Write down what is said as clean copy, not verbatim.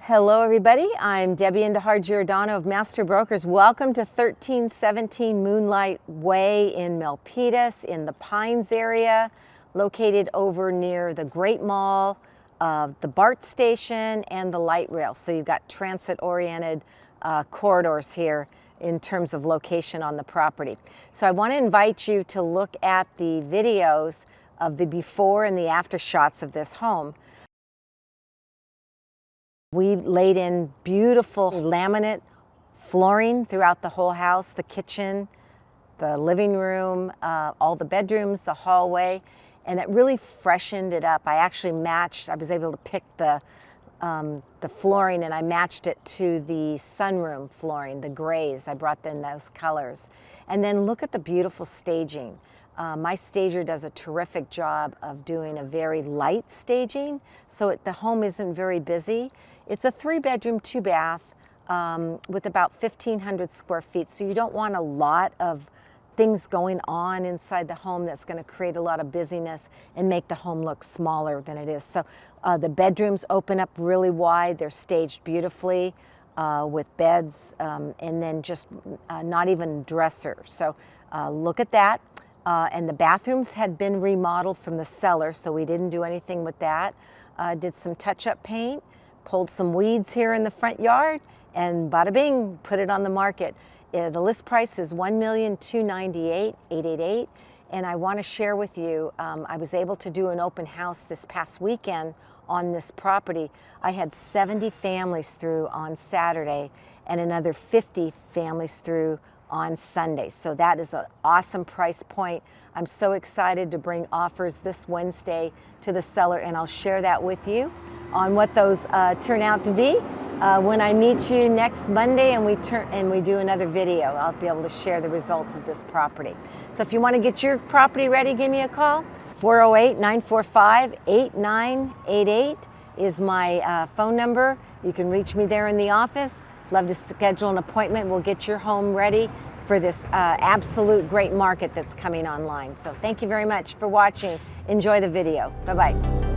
Hello everybody, I'm Debbie Giordano of Master Brokers. Welcome to 1317 Moonlight Way in Milpitas in the Pines area, located over near the Great Mall, the BART station, and the light rail. So you've got transit-oriented corridors here in terms of location on the property. So I want to invite you to look at the videos of the before and the after shots of this home. We laid in beautiful laminate flooring throughout the whole house, the kitchen, the living room, all the bedrooms, the hallway, and it really freshened it up. I was able to pick the flooring, and I matched it to the sunroom flooring, the grays. I brought in those colors. And then look at the beautiful staging. My stager does a terrific job of doing a very light staging, so the home isn't very busy. It's a 3-bedroom, 2-bath with about 1,500 square feet, so you don't want a lot of things going on inside the home that's going to create a lot of busyness and make the home look smaller than it is. So the bedrooms open up really wide. They're staged beautifully with beds and then just not even dressers. So look at that. And the bathrooms had been remodeled from the cellar, so we didn't do anything with that. Did some touch-up paint, pulled some weeds here in the front yard, and bada bing, put it on the market. The list price is $1,298,888, and I want to share with you, I was able to do an open house this past weekend on this property. I had 70 families through on Saturday and another 50 families through on Sunday. So that is an awesome price point. I'm so excited to bring offers this Wednesday to the seller, and I'll share that with you on what those turn out to be when I meet you next Monday and we do another video. I'll be able to share the results of this property. So if you want to get your property ready, give me a call. 408-945-8988 is my phone number. You can reach me there in the office. Love to schedule an appointment. We'll get your home ready for this absolute great market that's coming online. So thank you very much for watching. Enjoy the video. Bye-bye.